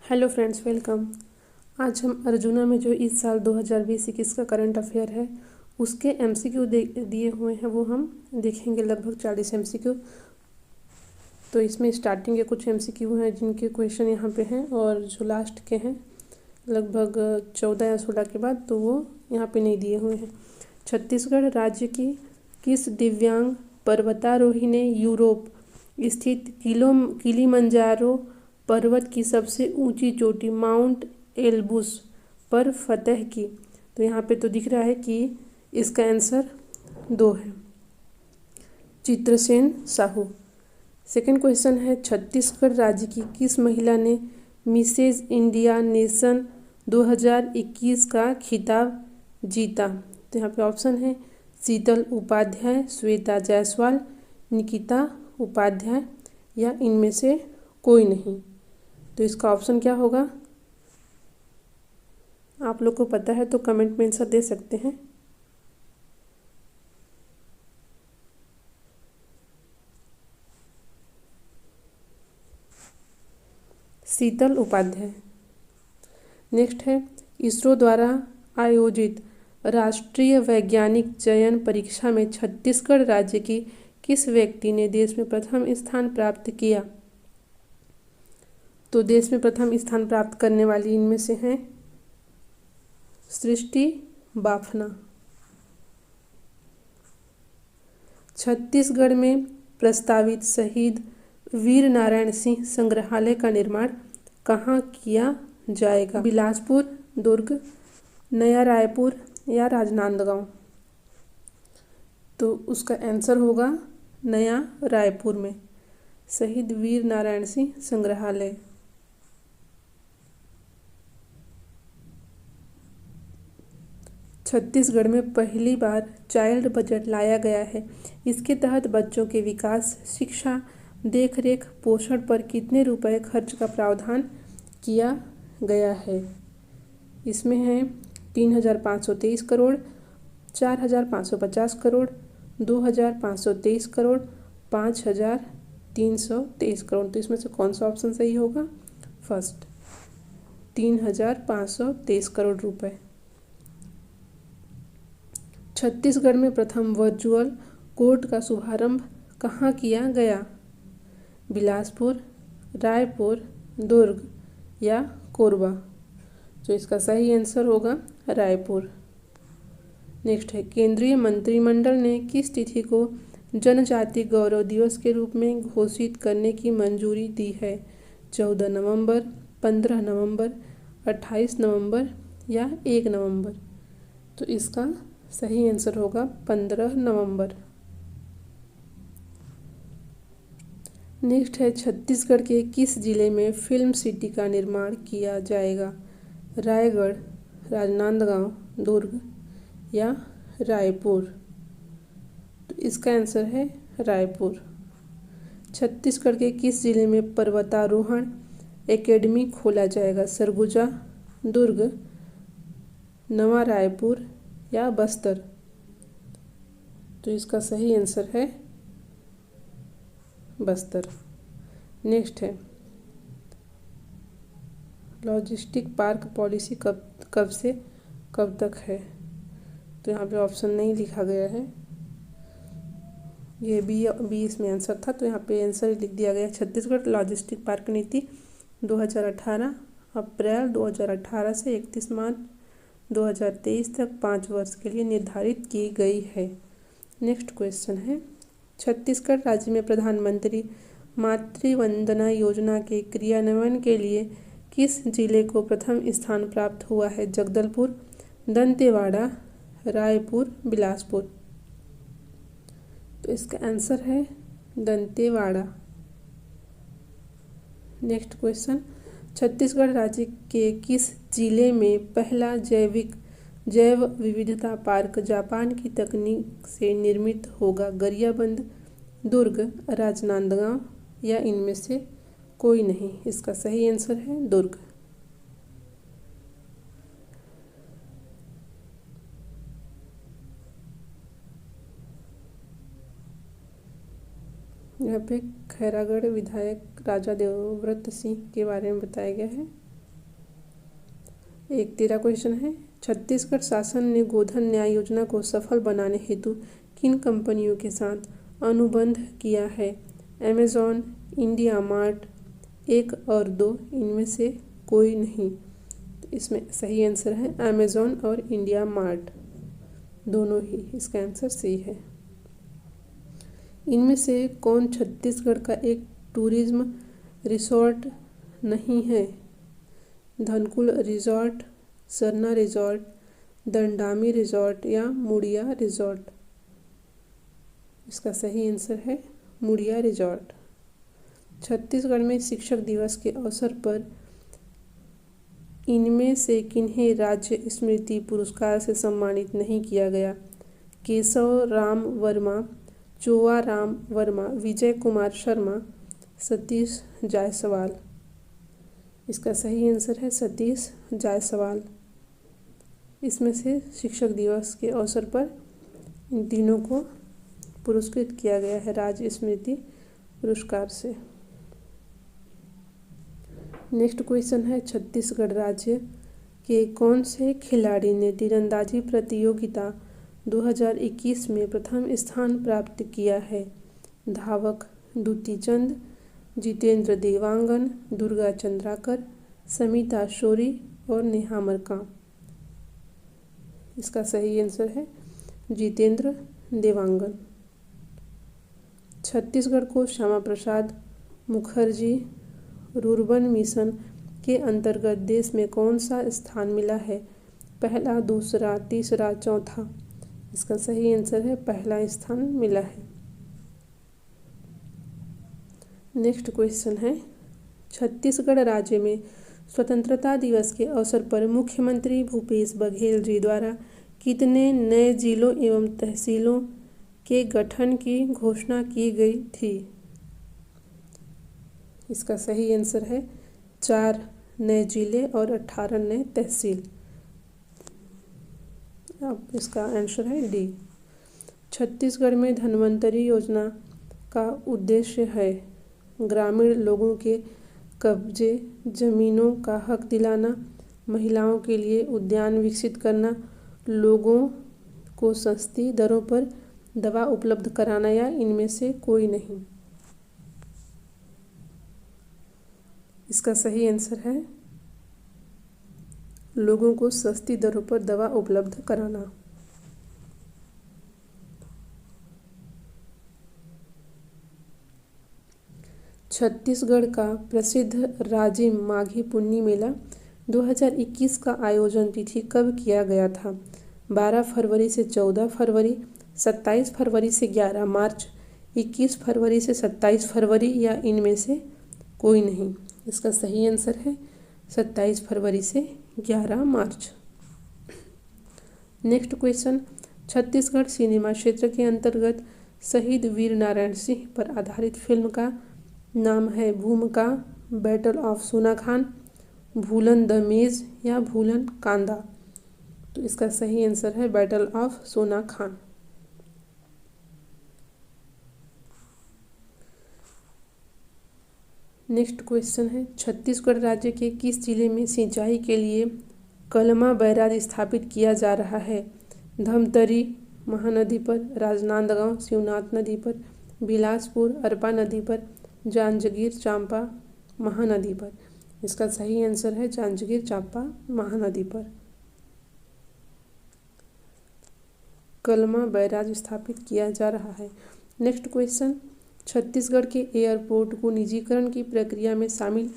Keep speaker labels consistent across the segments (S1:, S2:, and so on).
S1: Hello friends, welcome. आज हम अर्जुना में जो इस साल 2020-21 का करंट अफेयर है उसके एमसीक्यू दिए हुए हैं, वो हम देखेंगे। लगभग 40 एमसीक्यू। तो इसमें स्टार्टिंग के कुछ एमसीक्यू हैं जिनके क्वेश्चन यहाँ पे हैं, और जो लास्ट के हैं लगभग 14 या 16 के बाद, तो वो यहाँ पे नहीं दिए हुए हैं। छत्तीसगढ़ राज्य की किस दिव्यांग पर्वतारोही ने यूरोप स्थित किलिमंजारो पर्वत की सबसे ऊंची चोटी माउंट एल्ब्रूस पर फतह की? तो यहाँ पे तो दिख रहा है कि इसका आंसर 2 है, चित्रसेन साहू। सेकंड क्वेश्चन है, छत्तीसगढ़ राज्य की किस महिला ने मिसेज इंडिया नेशन 2021 का खिताब जीता? तो यहाँ पे ऑप्शन है शीतल उपाध्याय, श्वेता जायसवाल, निकिता उपाध्याय या इनमें से कोई नहीं। तो इसका ऑप्शन क्या होगा? आप लोग को पता है तो कमेंट में आंसर दे सकते हैं। शीतल उपाध्याय। नेक्स्ट है, इसरो द्वारा आयोजित राष्ट्रीय वैज्ञानिक चयन परीक्षा में छत्तीसगढ़ राज्य की किस व्यक्ति ने देश में प्रथम स्थान प्राप्त किया? तो देश में प्रथम स्थान प्राप्त करने वाली इनमें से हैं सृष्टि बाफना। छत्तीसगढ़ में प्रस्तावित शहीद वीर नारायण सिंह संग्रहालय का निर्माण कहाँ किया जाएगा? बिलासपुर, दुर्ग, नया रायपुर या राजनांदगांव? तो उसका आंसर होगा नया रायपुर में शहीद वीर नारायण सिंह संग्रहालय। छत्तीसगढ़ में पहली बार चाइल्ड बजट लाया गया है। इसके तहत बच्चों के विकास, शिक्षा, देखरेख, पोषण पर कितने रुपए खर्च का प्रावधान किया गया है? इसमें है 3,523 करोड़, 4,550 करोड़, 2,523 करोड़, 5,323 करोड़। तो इसमें से कौन सा ऑप्शन सही होगा? फर्स्ट, 3,523 करोड़ रुपए। छत्तीसगढ़ में प्रथम वर्चुअल कोर्ट का शुभारंभ कहाँ किया गया? बिलासपुर, रायपुर, दुर्ग या कोरबा? तो इसका सही आंसर होगा रायपुर। नेक्स्ट है, केंद्रीय मंत्रिमंडल ने किस तिथि को जनजाति गौरव दिवस के रूप में घोषित करने की मंजूरी दी है? 14 नवंबर, 15 नवंबर, 28 नवंबर या 1 नवंबर? तो इसका सही आंसर होगा 15 नवंबर। नेक्स्ट है, छत्तीसगढ़ के किस जिले में फिल्म सिटी का निर्माण किया जाएगा? रायगढ़, राजनांदगांव, दुर्ग या रायपुर? तो इसका आंसर है रायपुर। छत्तीसगढ़ के किस जिले में पर्वतारोहण एकेडमी खोला जाएगा? सरगुजा, दुर्ग, नवा रायपुर या बस्तर? तो इसका सही आंसर है बस्तर। नेक्स्ट है, लॉजिस्टिक पार्क पॉलिसी कब से कब तक है? तो यहाँ पे ऑप्शन नहीं लिखा गया है, ये बी इसमें आंसर था, तो यहाँ पे आंसर लिख दिया गया। छत्तीसगढ़ लॉजिस्टिक पार्क नीति 2018 अप्रैल 2018 से 31 मार्च 2023 तक 5 वर्ष के लिए निर्धारित की गई है। नेक्स्ट क्वेश्चन है, छत्तीसगढ़ राज्य में प्रधानमंत्री मातृ वंदना योजना के क्रियान्वयन के लिए किस जिले को प्रथम स्थान प्राप्त हुआ है? जगदलपुर, दंतेवाड़ा, रायपुर, बिलासपुर? तो इसका आंसर है दंतेवाड़ा। नेक्स्ट क्वेश्चन, छत्तीसगढ़ राज्य के किस जिले में पहला जैव विविधता पार्क जापान की तकनीक से निर्मित होगा? गरियाबंद, दुर्ग, राजनांदगांव या इनमें से कोई नहीं? इसका सही आंसर है दुर्ग। यहाँ पे खैरागढ़ विधायक राजा देवव्रत सिंह के बारे में बताया गया है। एक 13 क्वेश्चन है, छत्तीसगढ़ शासन ने गोधन न्याय योजना को सफल बनाने हेतु किन कंपनियों के साथ अनुबंध किया है? अमेजॉन, इंडिया मार्ट, 1 और 2 इनमें से कोई नहीं। तो इसमें सही आंसर है अमेजॉन और इंडिया मार्ट, दोनों ही। इसका आंसर सी है। इनमें से कौन छत्तीसगढ़ का एक टूरिज्म रिसोर्ट नहीं है? Dhankul resort, Sarna resort, Dandami resort या मुड़िया रिजॉर्ट? इसका सही आंसर है मुड़िया रिजॉर्ट। छत्तीसगढ़ में शिक्षक दिवस के अवसर पर इनमें से किन्हें राज्य स्मृति पुरस्कार से सम्मानित नहीं किया गया? केशव राम वर्मा, चोवा राम वर्मा, विजय कुमार शर्मा, सतीश जायसवाल? इसका सही आंसर है सतीश जायसवाल। इसमें से शिक्षक दिवस के अवसर पर इन तीनों को पुरस्कृत किया गया है राज्य स्मृति पुरस्कार से। नेक्स्ट क्वेश्चन है, छत्तीसगढ़ राज्य के कौन से खिलाड़ी ने तीरंदाजी प्रतियोगिता 2021 में प्रथम स्थान प्राप्त किया है? धावक दुती चंद, जितेंद्र देवांगन, दुर्गा चंद्राकर, समिता शोरी और नेहा मरकाम? इसका सही आंसर है जितेंद्र देवांगन। छत्तीसगढ़ को श्यामा प्रसाद मुखर्जी रूर्बन मिशन के अंतर्गत देश में कौन सा स्थान मिला है? पहला, दूसरा, तीसरा, चौथा? इसका सही आंसर है पहला स्थान मिला है। नेक्स्ट क्वेश्चन है, छत्तीसगढ़ राज्य में स्वतंत्रता दिवस के अवसर पर मुख्यमंत्री भूपेश बघेल जी द्वारा कितने नए जिलों एवं तहसीलों के गठन की घोषणा की गई थी? इसका सही आंसर है 4 नए जिले और 18 नए तहसील। अब इसका आंसर है डी। छत्तीसगढ़ में धन्वंतरी योजना का उद्देश्य है ग्रामीण लोगों के कब्जे जमीनों का हक दिलाना, महिलाओं के लिए उद्यान विकसित करना, लोगों को सस्ती दरों पर दवा उपलब्ध कराना या इनमें से कोई नहीं? इसका सही आंसर है लोगों को सस्ती दरों पर दवा उपलब्ध कराना। छत्तीसगढ़ का प्रसिद्ध राजिम माघी पुन्नी मेला 2021 का आयोजन तिथि कब किया गया था? 12 फरवरी से 14 फरवरी, 27 फरवरी से 11 मार्च, 21 फरवरी से 27 फरवरी या इनमें से कोई नहीं? इसका सही आंसर है 27 फरवरी से 11 मार्च। नेक्स्ट क्वेश्चन, छत्तीसगढ़ सिनेमा क्षेत्र के अंतर्गत शहीद वीर नारायण सिंह पर आधारित फिल्म का नाम है भूमिका, बैटल ऑफ सोना खान, भूलन द मेज या भूलन कांदा? तो इसका सही आंसर है बैटल ऑफ सोना खान। नेक्स्ट क्वेश्चन है, छत्तीसगढ़ राज्य के किस जिले में सिंचाई के लिए कलमा बैराज स्थापित किया जा रहा है? धमतरी महानदी पर, राजनांदगांव शिवनाथ नदी पर, बिलासपुर अरपा नदी पर, जांजगीर चांपा महानदी पर? इसका सही आंसर है जांजगीर चांपा महानदी पर कलमा बैराज स्थापित किया जा रहा है। नेक्स्ट क्वेश्चन, छत्तीसगढ़ के एयरपोर्ट को निजीकरण की प्रक्रिया में शामिल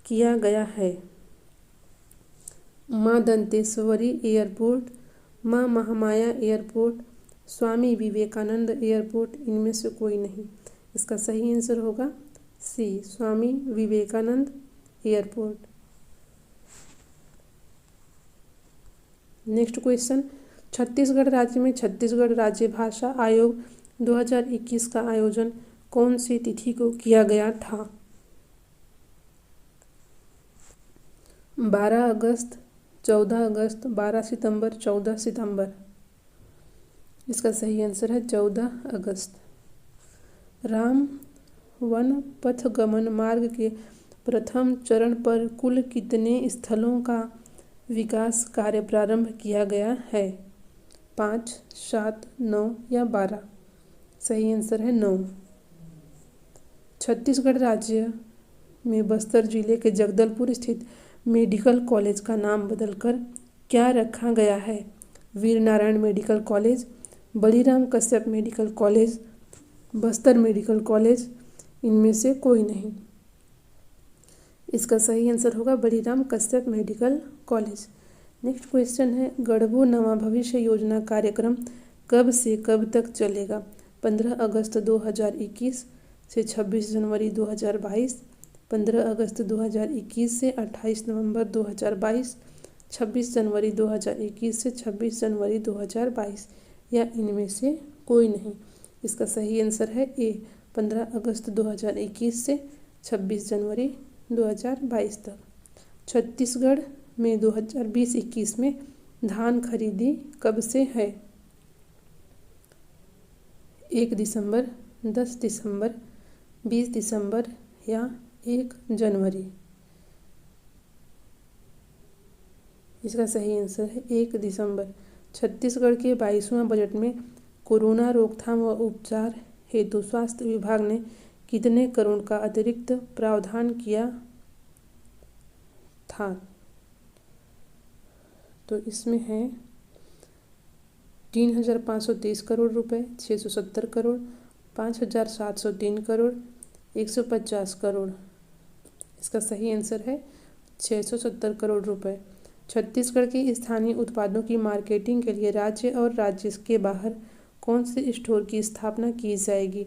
S1: किया गया है? माँ दंतेश्वरी एयरपोर्ट, माँ महामाया एयरपोर्ट, स्वामी विवेकानंद एयरपोर्ट, इनमें से कोई नहीं? इसका सही आंसर होगा C, Swami Vivekananda airport. Next question, Chhattisgarh राज्य में छत्तीसगढ़ राज्य भाषा आयोग 2021 का आयोजन कौन सी तिथि को किया गया था? 12 अगस्त, 14 अगस्त, 12 सितंबर, 14 सितंबर? इसका सही आंसर है 14 अगस्त। राम वन पथगमन मार्ग के प्रथम चरण पर कुल कितने स्थलों का विकास कार्य प्रारंभ किया गया है? 5, 7, 9 या 12? सही आंसर है 9। छत्तीसगढ़ राज्य में बस्तर जिले के जगदलपुर स्थित मेडिकल कॉलेज का नाम बदलकर क्या रखा गया है? Veer Narayan medical college, Baliram Kashyap medical college, Bastar medical college, इनमें से कोई नहीं। इसका सही आंसर होगा Baliram Kashyap medical college. Next question है, गढ़बो नवा भविष्य योजना कार्यक्रम कब से कब तक चलेगा? 15 अगस्त 2021 से 26 जनवरी 2022, 15 अगस्त 2021 से 28 नवंबर 2022, 26 जनवरी 2021 से 26 जनवरी 2022 या इनमें से कोई नहीं। इसका सही आंसर है ए, 15 अगस्त 2021 से 26 जनवरी 2022 तक। छत्तीसगढ़ में 2020-21 में धान खरीदी कब से है? 1 दिसंबर, 10 दिसंबर, 20 दिसंबर या 1 जनवरी? इसका सही आंसर है 1 दिसंबर। छत्तीसगढ़ के 22वां बजट में कोरोना रोकथाम व उपचार हेतु स्वास्थ्य विभाग ने कितने करोड़ का अतिरिक्त प्रावधान किया था? तो इसमें है 3,530 करोड़ रुपए, 670 करोड़, 5,703 करोड़, 150 करोड़। इसका सही आंसर है 670 करोड़ रुपए। छत्तीसगढ़ के स्थानीय उत्पादों की मार्केटिंग के लिए राज्य और राज्य के बाहर कौन से स्टोर की स्थापना की जाएगी?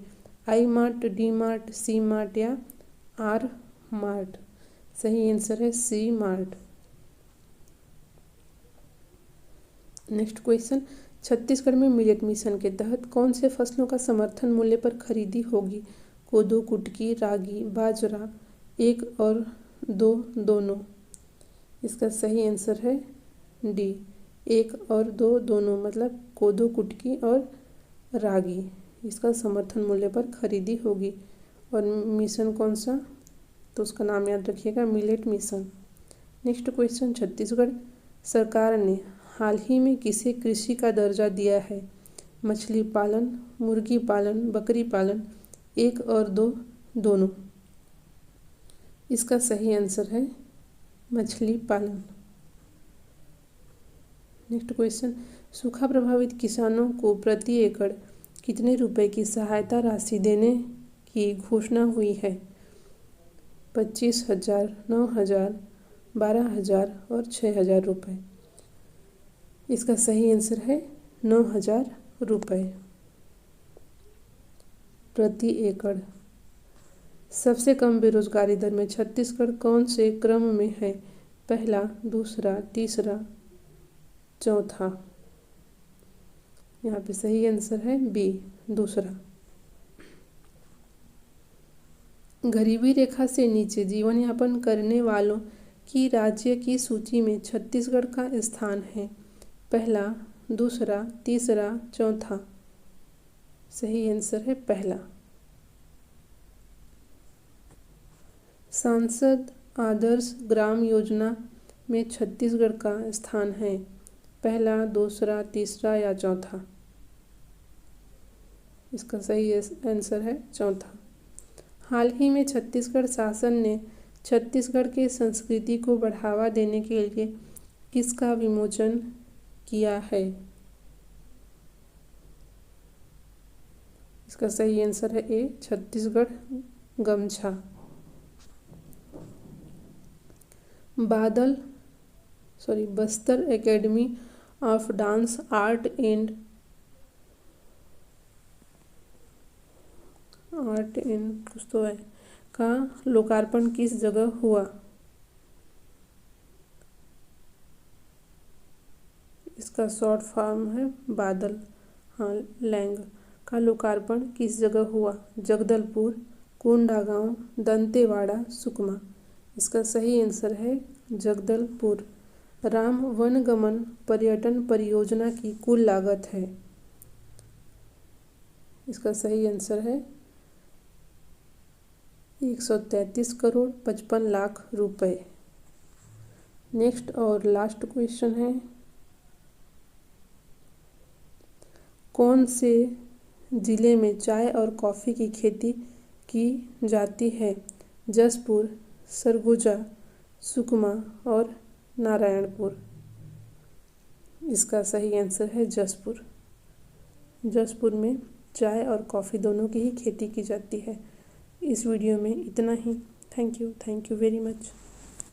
S1: आई मार्ट, डी मार्ट, सी मार्ट या आर मार्ट? सही आंसर है सी मार्ट। नेक्स्ट क्वेश्चन, छत्तीसगढ़ में मिलेट मिशन के तहत कौन से फसलों का समर्थन मूल्य पर खरीदी होगी? कोदो, कुटकी, रागी, बाजरा, 1 और 2 दोनों? इसका सही आंसर है डी, 1 और 2 दोनों, मतलब कोदो, कुटकी और रागी, इसका समर्थन मूल्य पर खरीदी होगी। और मिशन कौन सा? तो उसका नाम याद रखिएगा, millet mission. Next question, Chhattisgarh सरकार ने हाल ही में किसे कृषि का दर्जा दिया है? मछली पालन, मुर्गी पालन, बकरी पालन, 1 और 2 दोनों? इसका सही आंसर है मछली पालन। नेक्स्ट क्वेश्चन, सूखा प्रभावित किसानों को प्रति एकड़ कितने रुपए की सहायता राशि देने की घोषणा हुई है? 25,000, 9,000, 12,000 और 6,000 रुपये? इसका सही आंसर है 9,000 रुपये प्रति एकड़। सबसे कम बेरोजगारी दर में छत्तीसगढ़ कौन से क्रम में है? पहला, दूसरा, तीसरा, चौथा? यहाँ पे सही आंसर है बी, दूसरा। गरीबी रेखा से नीचे जीवन यापन करने वालों की राज्य की सूची में छत्तीसगढ़ का स्थान है? पहला, दूसरा, तीसरा, चौथा? सही आंसर है पहला। सांसद आदर्श ग्राम योजना में छत्तीसगढ़ का स्थान है? पहला, दूसरा, तीसरा या चौथा? इसका सही आंसर है चौथा। हाल ही में छत्तीसगढ़ शासन ने छत्तीसगढ़ के संस्कृति को बढ़ावा देने के लिए किसका विमोचन किया है? इसका सही आंसर है ए, छत्तीसगढ़ गमछा। Bastar academy of dance art and कुछ तो है का लोकार्पण किस जगह हुआ? इसका शॉर्ट फॉर्म है बादल। हाँ, लैंग का लोकार्पण किस जगह हुआ? जगदलपुर, कोंडागांव, दंतेवाड़ा, सुकमा? इसका सही आंसर है जगदलपुर। राम वनगमन पर्यटन परियोजना की कुल लागत है? इसका सही आंसर है 133 करोड़ 55 लाख रुपए। नेक्स्ट और लास्ट क्वेश्चन है, कौन से ज़िले में चाय और कॉफ़ी की खेती की जाती है? जसपुर, सरगुजा, सुकमा और नारायणपुर। इसका सही आंसर है जसपुर। जसपुर में चाय और कॉफ़ी दोनों की ही खेती की जाती है। इस वीडियो में इतना ही। Thank you very much.